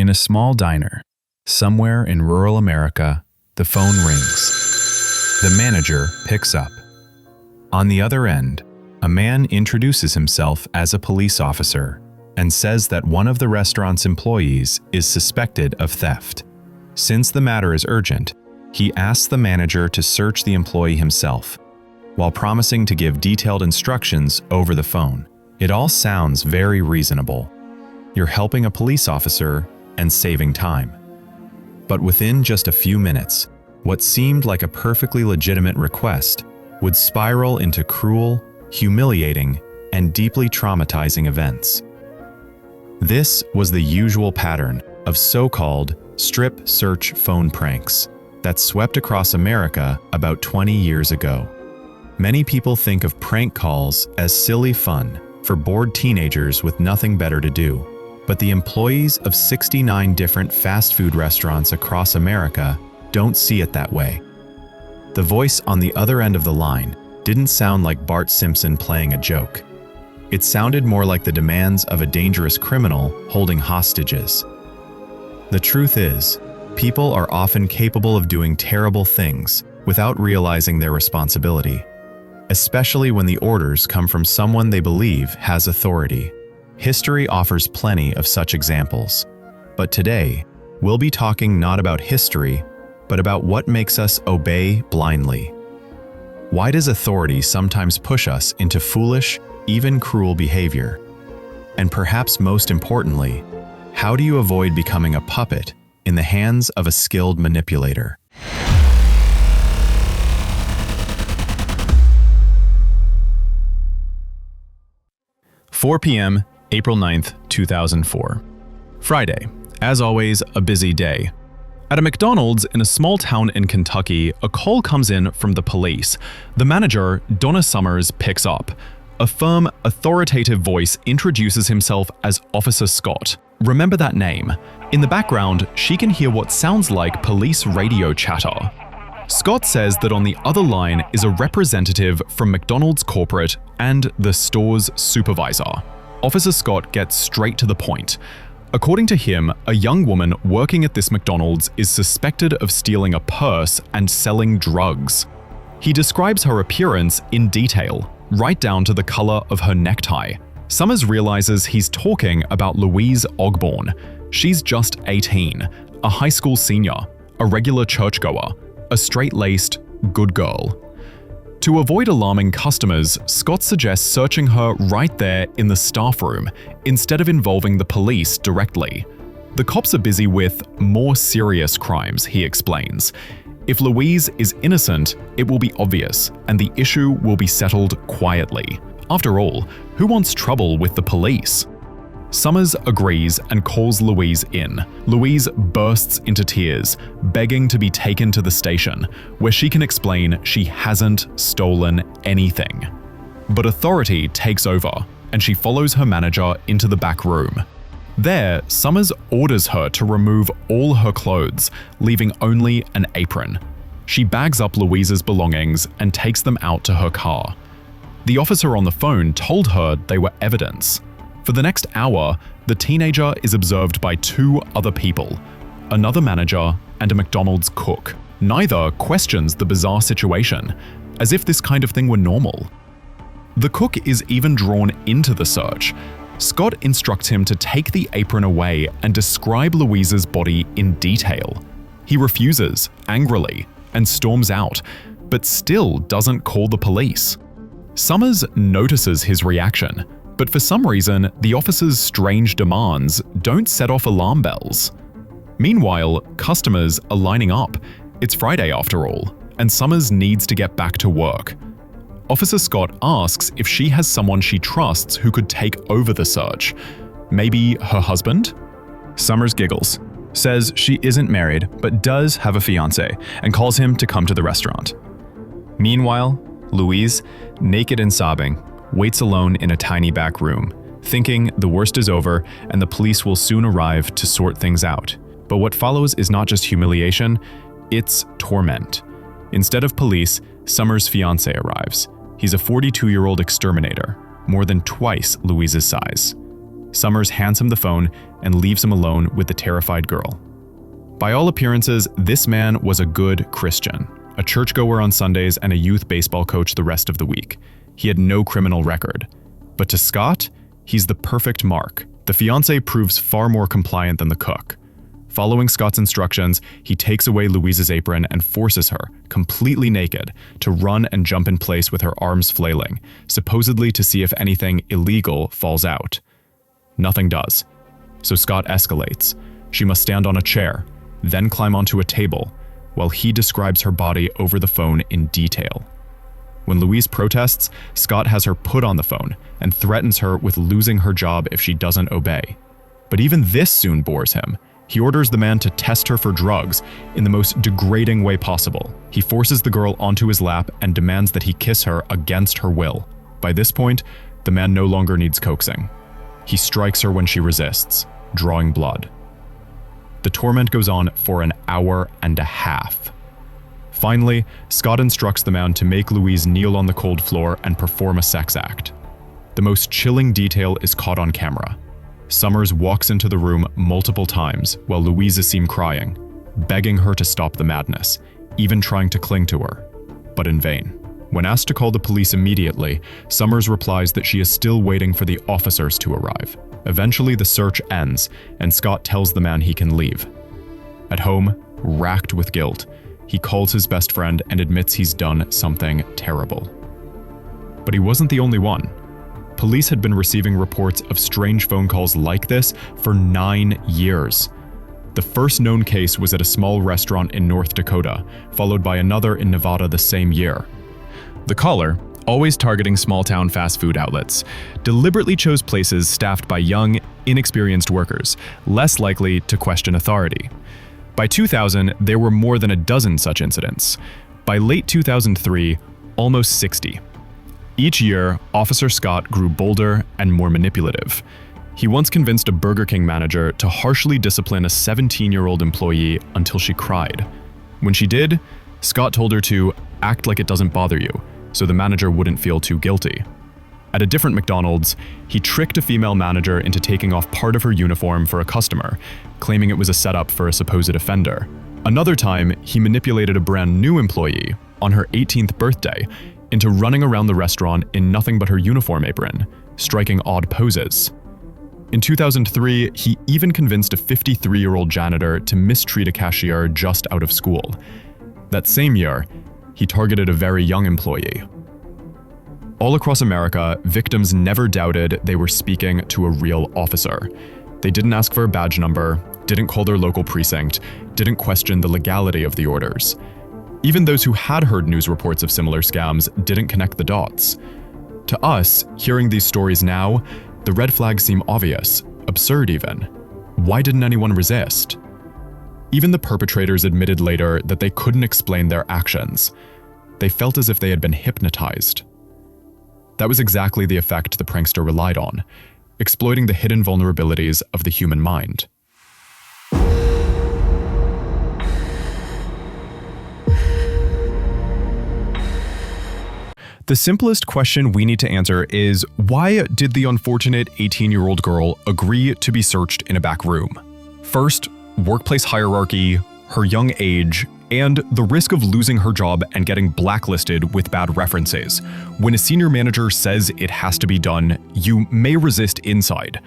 In a small diner, somewhere in rural America, the phone rings. The manager picks up. On the other end, a man introduces himself as a police officer and says that one of the restaurant's employees is suspected of theft. Since the matter is urgent, he asks the manager to search the employee himself, while promising to give detailed instructions over the phone. It all sounds very reasonable. You're helping a police officer and saving time. But within just a few minutes, what seemed like a perfectly legitimate request would spiral into cruel, humiliating, and deeply traumatizing events. This was the usual pattern of so-called strip search phone pranks that swept across America about 20 years ago. Many people think of prank calls as silly fun for bored teenagers with nothing better to do. But the employees of 69 different fast food restaurants across America don't see it that way. The voice on the other end of the line didn't sound like Bart Simpson playing a joke. It sounded more like the demands of a dangerous criminal holding hostages. The truth is, people are often capable of doing terrible things without realizing their responsibility, especially when the orders come from someone they believe has authority. History offers plenty of such examples, but today, we'll be talking not about history, but about what makes us obey blindly. Why does authority sometimes push us into foolish, even cruel behavior? And perhaps most importantly, how do you avoid becoming a puppet in the hands of a skilled manipulator? "4 p.m., April 9th, 2004. Friday. As always, a busy day. At a McDonald's in a small town in Kentucky, a call comes in from the police. The manager, Donna Summers, picks up. A firm, authoritative voice introduces himself as Officer Scott. Remember that name. In the background, she can hear what sounds like police radio chatter. Scott says that on the other line is a representative from McDonald's corporate and the store's supervisor. Officer Scott gets straight to the point. According to him, a young woman working at this McDonald's is suspected of stealing a purse and selling drugs. He describes her appearance in detail, right down to the color of her necktie. Summers realizes he's talking about Louise Ogborn. She's just 18, a high school senior, a regular churchgoer, a straight-laced, good girl. To avoid alarming customers, Scott suggests searching her right there in the staff room, instead of involving the police directly. The cops are busy with more serious crimes, he explains. If Louise is innocent, it will be obvious, and the issue will be settled quietly. After all, who wants trouble with the police? Summers agrees and calls Louise in. Louise bursts into tears, begging to be taken to the station, where she can explain she hasn't stolen anything. But authority takes over, and she follows her manager into the back room. There, Summers orders her to remove all her clothes, leaving only an apron. She bags up Louise's belongings and takes them out to her car. The officer on the phone told her they were evidence. For the next hour, the teenager is observed by 2 other people, another manager and a McDonald's cook. Neither questions the bizarre situation, as if this kind of thing were normal. The cook is even drawn into the search. Scott instructs him to take the apron away and describe Louise's body in detail. He refuses, angrily, and storms out, but still doesn't call the police. Summers notices his reaction, but for some reason, the officer's strange demands don't set off alarm bells. Meanwhile, customers are lining up. It's Friday after all, and Summers needs to get back to work. Officer Scott asks if she has someone she trusts who could take over the search. Maybe her husband? Summers giggles, says she isn't married but does have a fiancé, and calls him to come to the restaurant. Meanwhile, Louise, naked and sobbing, waits alone in a tiny back room, thinking the worst is over and the police will soon arrive to sort things out. But what follows is not just humiliation, it's torment. Instead of police, Summers' fiancé arrives. He's a 42-year-old exterminator, more than twice Louise's size. Summers hands him the phone and leaves him alone with the terrified girl. By all appearances, this man was a good Christian, a churchgoer on Sundays and a youth baseball coach the rest of the week. He had no criminal record. But to Scott, he's the perfect mark. The fiancé proves far more compliant than the cook. Following Scott's instructions, he takes away Louise's apron and forces her, completely naked, to run and jump in place with her arms flailing, supposedly to see if anything illegal falls out. Nothing does. So Scott escalates. She must stand on a chair, then climb onto a table, while he describes her body over the phone in detail. When Louise protests, Scott has her put on the phone and threatens her with losing her job if she doesn't obey. But even this soon bores him. He orders the man to test her for drugs in the most degrading way possible. He forces the girl onto his lap and demands that he kiss her against her will. By this point, the man no longer needs coaxing. He strikes her when she resists, drawing blood. The torment goes on for an hour and a half. Finally, Scott instructs the man to make Louise kneel on the cold floor and perform a sex act. The most chilling detail is caught on camera. Summers walks into the room multiple times while Louise is seen crying, begging her to stop the madness, even trying to cling to her, but in vain. When asked to call the police immediately, Summers replies that she is still waiting for the officers to arrive. Eventually, the search ends, and Scott tells the man he can leave. At home, racked with guilt, he calls his best friend and admits he's done something terrible. But he wasn't the only one. Police had been receiving reports of strange phone calls like this for 9 years. The first known case was at a small restaurant in North Dakota, followed by another in Nevada the same year. The caller, always targeting small-town fast food outlets, deliberately chose places staffed by young, inexperienced workers, less likely to question authority. By 2000, there were more than a dozen such incidents. By late 2003, almost 60. Each year, Officer Scott grew bolder and more manipulative. He once convinced a Burger King manager to harshly discipline a 17-year-old employee until she cried. When she did, Scott told her to act like it doesn't bother you, so the manager wouldn't feel too guilty. At a different McDonald's, he tricked a female manager into taking off part of her uniform for a customer, claiming it was a setup for a supposed offender. Another time, he manipulated a brand new employee, on her 18th birthday, into running around the restaurant in nothing but her uniform apron, striking odd poses. In 2003, he even convinced a 53-year-old janitor to mistreat a cashier just out of school. That same year, he targeted a very young employee. All across America, victims never doubted they were speaking to a real officer. They didn't ask for a badge number, didn't call their local precinct, didn't question the legality of the orders. Even those who had heard news reports of similar scams didn't connect the dots. To us, hearing these stories now, the red flags seem obvious, absurd even. Why didn't anyone resist? Even the perpetrators admitted later that they couldn't explain their actions. They felt as if they had been hypnotized. That was exactly the effect the prankster relied on, exploiting the hidden vulnerabilities of the human mind. The simplest question we need to answer is, why did the unfortunate 18-year-old girl agree to be searched in a back room? First, workplace hierarchy, her young age, and the risk of losing her job and getting blacklisted with bad references. When a senior manager says it has to be done, you may resist inside,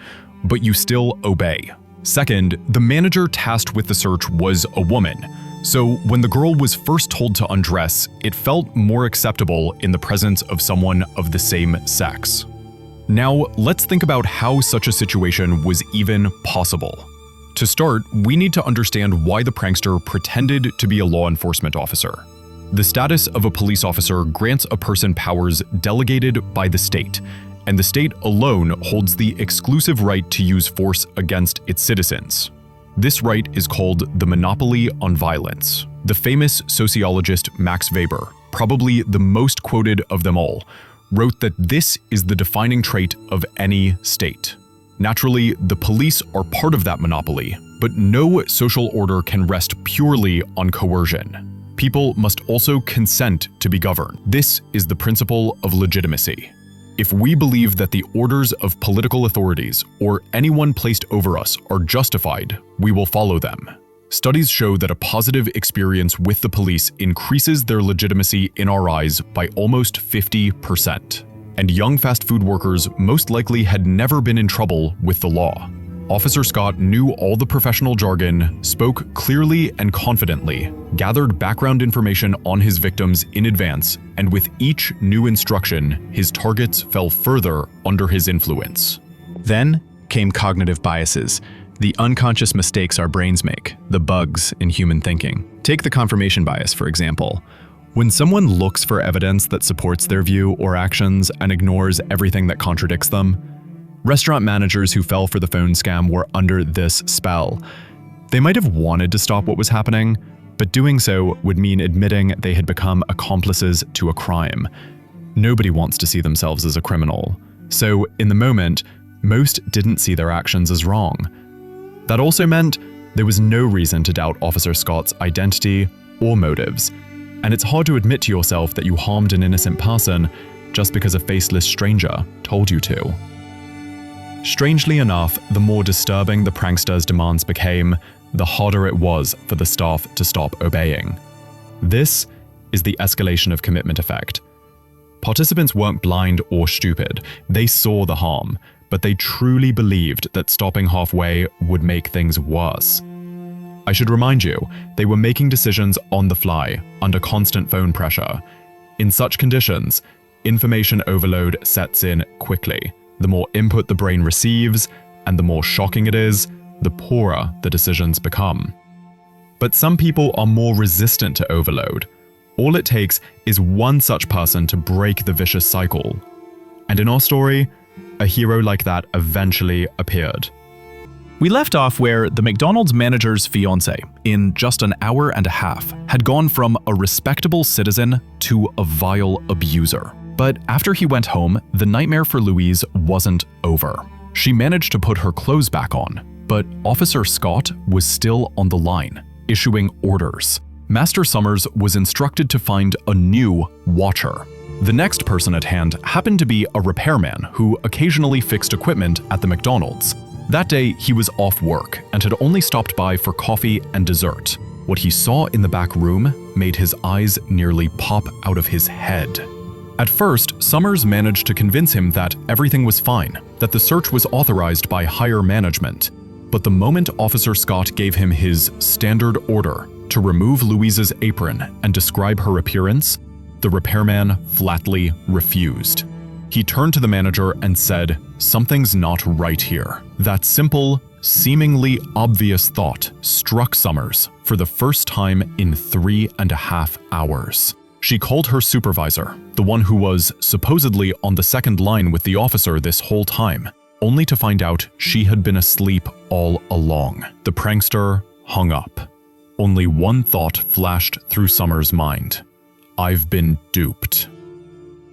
but you still obey. Second, the manager tasked with the search was a woman. So when the girl was first told to undress, it felt more acceptable in the presence of someone of the same sex. Now, let's think about how such a situation was even possible. To start, we need to understand why the prankster pretended to be a law enforcement officer. The status of a police officer grants a person powers delegated by the state, and the state alone holds the exclusive right to use force against its citizens. This right is called the monopoly on violence. The famous sociologist Max Weber, probably the most quoted of them all, wrote that this is the defining trait of any state. Naturally, the police are part of that monopoly, but no social order can rest purely on coercion. People must also consent to be governed. This is the principle of legitimacy. If we believe that the orders of political authorities or anyone placed over us are justified, we will follow them. Studies show that a positive experience with the police increases their legitimacy in our eyes by almost 50%. And young fast food workers most likely had never been in trouble with the law. Officer Scott knew all the professional jargon, spoke clearly and confidently, gathered background information on his victims in advance, and with each new instruction, his targets fell further under his influence. Then came cognitive biases, the unconscious mistakes our brains make, the bugs in human thinking. Take the confirmation bias, for example. When someone looks for evidence that supports their view or actions and ignores everything that contradicts them, restaurant managers who fell for the phone scam were under this spell. They might have wanted to stop what was happening, but doing so would mean admitting they had become accomplices to a crime. Nobody wants to see themselves as a criminal. So, in the moment, most didn't see their actions as wrong. That also meant there was no reason to doubt Officer Scott's identity or motives, and it's hard to admit to yourself that you harmed an innocent person just because a faceless stranger told you to. Strangely enough, the more disturbing the prankster's demands became, the harder it was for the staff to stop obeying. This is the escalation of commitment effect. Participants weren't blind or stupid. They saw the harm, but they truly believed that stopping halfway would make things worse. I should remind you, they were making decisions on the fly, under constant phone pressure. In such conditions, information overload sets in quickly. The more input the brain receives, and the more shocking it is, the poorer the decisions become. But some people are more resistant to overload. All it takes is one such person to break the vicious cycle. And in our story, a hero like that eventually appeared. We left off where the McDonald's manager's fiancé, in just an hour and a half, had gone from a respectable citizen to a vile abuser. But after he went home, the nightmare for Louise wasn't over. She managed to put her clothes back on, but Officer Scott was still on the line, issuing orders. Master Summers was instructed to find a new watcher. The next person at hand happened to be a repairman who occasionally fixed equipment at the McDonald's. That day, he was off work and had only stopped by for coffee and dessert. What he saw in the back room made his eyes nearly pop out of his head. At first, Summers managed to convince him that everything was fine, that the search was authorized by higher management. But the moment Officer Scott gave him his standard order to remove Louise's apron and describe her appearance, the repairman flatly refused. He turned to the manager and said, "Something's not right here." That simple, seemingly obvious thought struck Summers for the first time in 3.5 hours. She called her supervisor, the one who was supposedly on the second line with the officer this whole time, only to find out she had been asleep all along. The prankster hung up. Only one thought flashed through Summers' mind. I've been duped.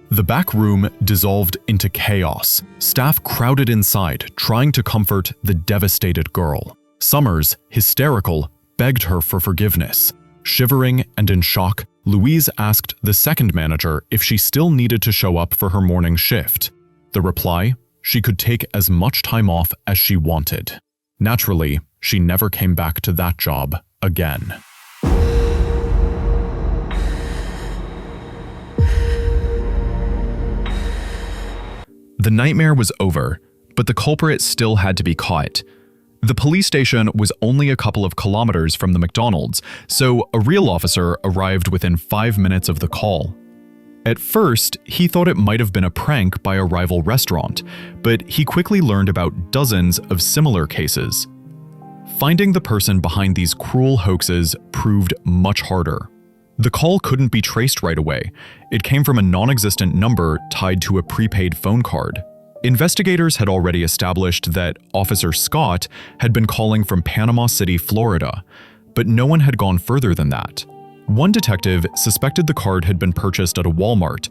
The back room dissolved into chaos. Staff crowded inside, trying to comfort the devastated girl. Summers, hysterical, begged her for forgiveness. Shivering and in shock, Louise asked the second manager if she still needed to show up for her morning shift. The reply, she could take as much time off as she wanted. Naturally, she never came back to that job again. The nightmare was over, but the culprit still had to be caught. The police station was only a couple of kilometers from the McDonald's, so a real officer arrived within 5 minutes of the call. At first, he thought it might have been a prank by a rival restaurant, but he quickly learned about dozens of similar cases. Finding the person behind these cruel hoaxes proved much harder. The call couldn't be traced right away. It came from a non-existent number tied to a prepaid phone card. Investigators had already established that Officer Scott had been calling from Panama City, Florida, but no one had gone further than that. One detective suspected the card had been purchased at a Walmart,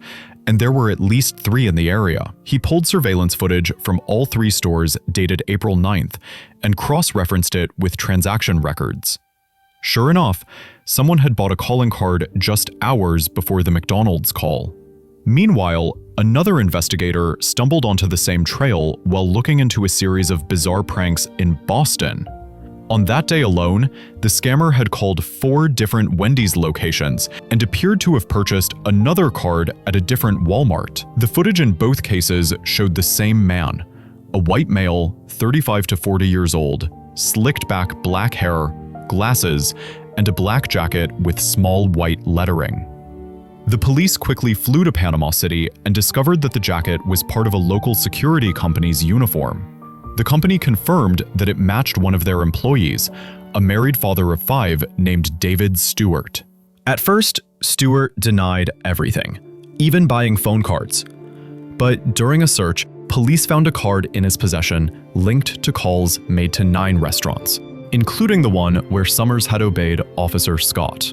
and there were at least 3 in the area. He pulled surveillance footage from all 3 stores dated April 9th and cross-referenced it with transaction records. Sure enough, someone had bought a calling card just hours before the McDonald's call. Meanwhile, another investigator stumbled onto the same trail while looking into a series of bizarre pranks in Boston. On that day alone, the scammer had called 4 different Wendy's locations and appeared to have purchased another card at a different Walmart. The footage in both cases showed the same man, a white male, 35 to 40 years old, slicked back black hair, glasses, and a black jacket with small white lettering. The police quickly flew to Panama City and discovered that the jacket was part of a local security company's uniform. The company confirmed that it matched one of their employees, a married father of 5 named David Stewart. At first, Stewart denied everything, even buying phone cards. But during a search, police found a card in his possession linked to calls made to 9 restaurants, including the one where Summers had obeyed Officer Scott.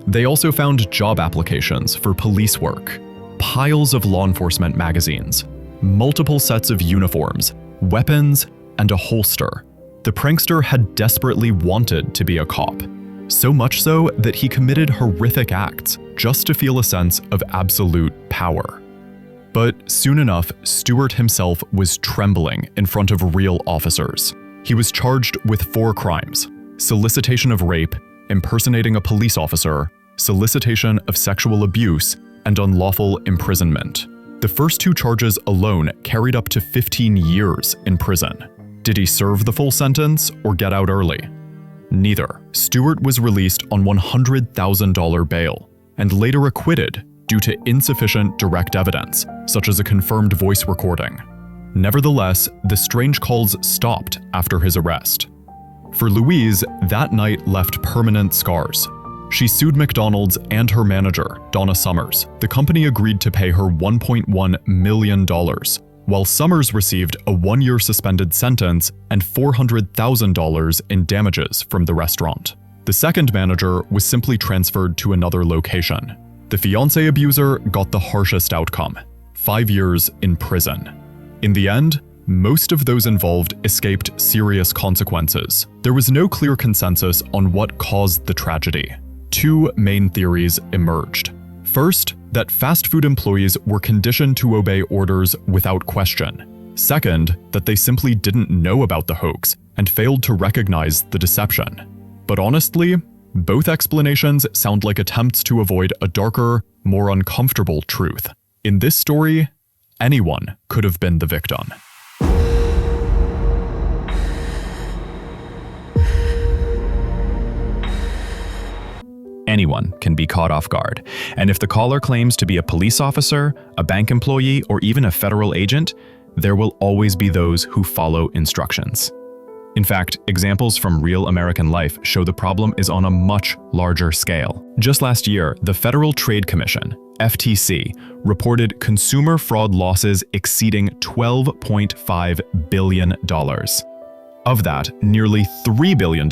They also found job applications for police work, piles of law enforcement magazines, multiple sets of uniforms, weapons, and a holster. The prankster had desperately wanted to be a cop, so much so that he committed horrific acts just to feel a sense of absolute power. But soon enough, Stewart himself was trembling in front of real officers. He was charged with 4 crimes: solicitation of rape, impersonating a police officer, solicitation of sexual abuse, and unlawful imprisonment. The first 2 charges alone carried up to 15 years in prison. Did he serve the full sentence or get out early? Neither. Stewart was released on $100,000 bail and later acquitted due to insufficient direct evidence, such as a confirmed voice recording. Nevertheless, the strange calls stopped after his arrest. For Louise, that night left permanent scars. She sued McDonald's and her manager, Donna Summers. The company agreed to pay her $1.1 million, while Summers received a 1-year suspended sentence and $400,000 in damages from the restaurant. The second manager was simply transferred to another location. The fiancé abuser got the harshest outcome: 5 years in prison. In the end, most of those involved escaped serious consequences. There was no clear consensus on what caused the tragedy. 2 main theories emerged. First, that fast food employees were conditioned to obey orders without question. Second, that they simply didn't know about the hoax and failed to recognize the deception. But honestly, both explanations sound like attempts to avoid a darker, more uncomfortable truth. In this story, anyone could have been the victim. Anyone can be caught off guard, and if the caller claims to be a police officer, a bank employee, or even a federal agent, there will always be those who follow instructions. In fact, examples from real American life show the problem is on a much larger scale. Just last year, the Federal Trade Commission, FTC, reported consumer fraud losses exceeding $12.5 billion. Of that, nearly $3 billion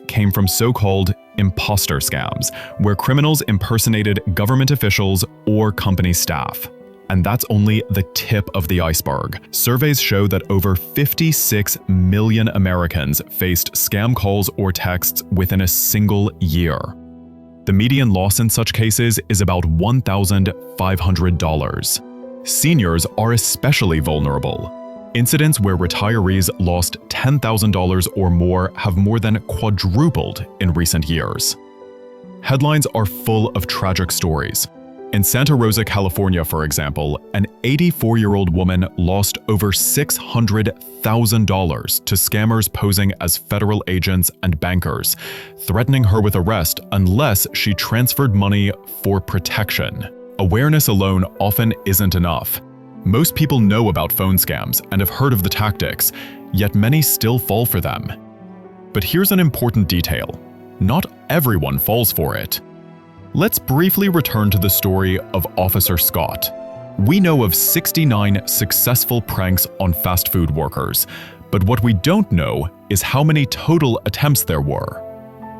came from so-called imposter scams, where criminals impersonated government officials or company staff. And that's only the tip of the iceberg. Surveys show that over 56 million Americans faced scam calls or texts within a single year. The median loss in such cases is about $1,500. Seniors are especially vulnerable. Incidents where retirees lost $10,000 or more have more than quadrupled in recent years. Headlines are full of tragic stories. In Santa Rosa, California, for example, an 84-year-old woman lost over $600,000 to scammers posing as federal agents and bankers, threatening her with arrest unless she transferred money for protection. Awareness alone often isn't enough. Most people know about phone scams and have heard of the tactics, yet many still fall for them. But here's an important detail: not everyone falls for it. Let's briefly return to the story of Officer Scott. We know of 69 successful pranks on fast food workers, but what we don't know is how many total attempts there were.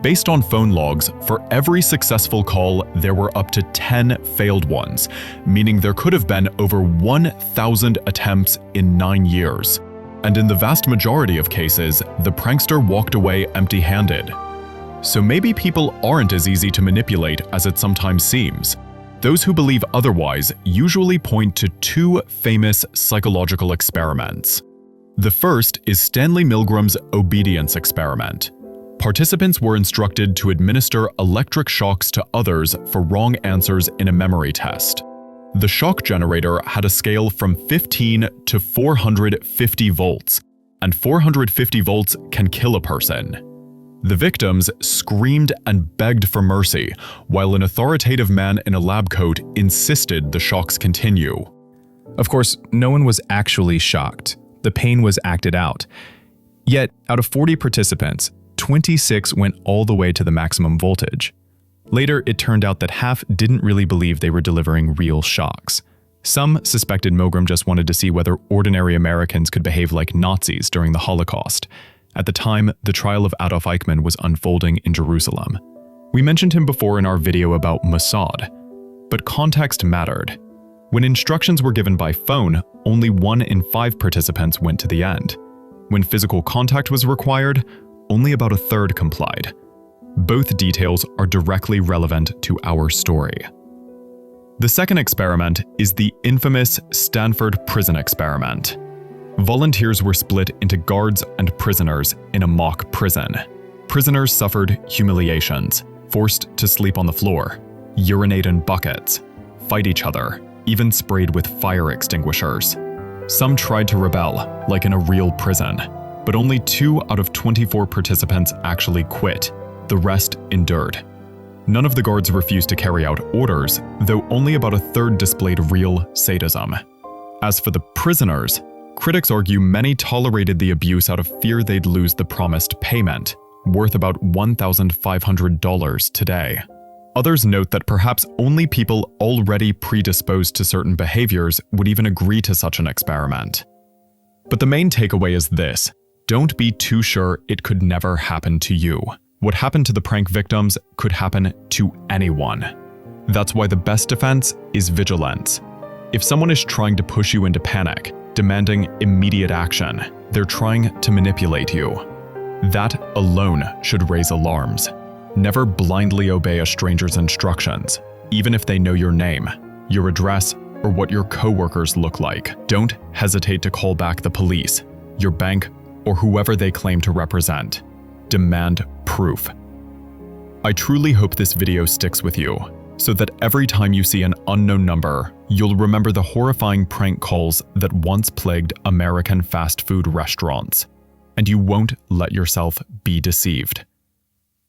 Based on phone logs, for every successful call, there were up to 10 failed ones, meaning there could have been over 1,000 attempts in 9 years. And in the vast majority of cases, the prankster walked away empty-handed. So maybe people aren't as easy to manipulate as it sometimes seems. Those who believe otherwise usually point to two famous psychological experiments. The first is Stanley Milgram's obedience experiment. Participants were instructed to administer electric shocks to others for wrong answers in a memory test. The shock generator had a scale from 15 to 450 volts, and 450 volts can kill a person. The victims screamed and begged for mercy, while an authoritative man in a lab coat insisted the shocks continue. Of course, no one was actually shocked. The pain was acted out. Yet, out of 40 participants, 26 went all the way to the maximum voltage. Later, it turned out that half didn't really believe they were delivering real shocks. Some suspected Milgram just wanted to see whether ordinary Americans could behave like Nazis during the Holocaust. At the time, the trial of Adolf Eichmann was unfolding in Jerusalem. We mentioned him before in our video about Mossad. But context mattered. When instructions were given by phone, only 1 in 5 participants went to the end. When physical contact was required, only about a third complied. Both details are directly relevant to our story. The second experiment is the infamous Stanford Prison Experiment. Volunteers were split into guards and prisoners in a mock prison. Prisoners suffered humiliations, forced to sleep on the floor, urinate in buckets, fight each other, even sprayed with fire extinguishers. Some tried to rebel, like in a real prison, but only 2 out of 24 participants actually quit. The rest endured. None of the guards refused to carry out orders, though only about a third displayed real sadism. As for the prisoners, critics argue many tolerated the abuse out of fear they'd lose the promised payment, worth about $1,500 today. Others note that perhaps only people already predisposed to certain behaviors would even agree to such an experiment. But the main takeaway is this: don't be too sure it could never happen to you. What happened to the prank victims could happen to anyone. That's why the best defense is vigilance. If someone is trying to push you into panic, demanding immediate action, they're trying to manipulate you. That alone should raise alarms. Never blindly obey a stranger's instructions, even if they know your name, your address, or what your coworkers look like. Don't hesitate to call back the police, your bank, or whoever they claim to represent. Demand proof. I truly hope this video sticks with you, so that every time you see an unknown number, you'll remember the horrifying prank calls that once plagued American fast food restaurants, and you won't let yourself be deceived.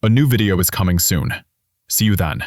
A new video is coming soon. See you then.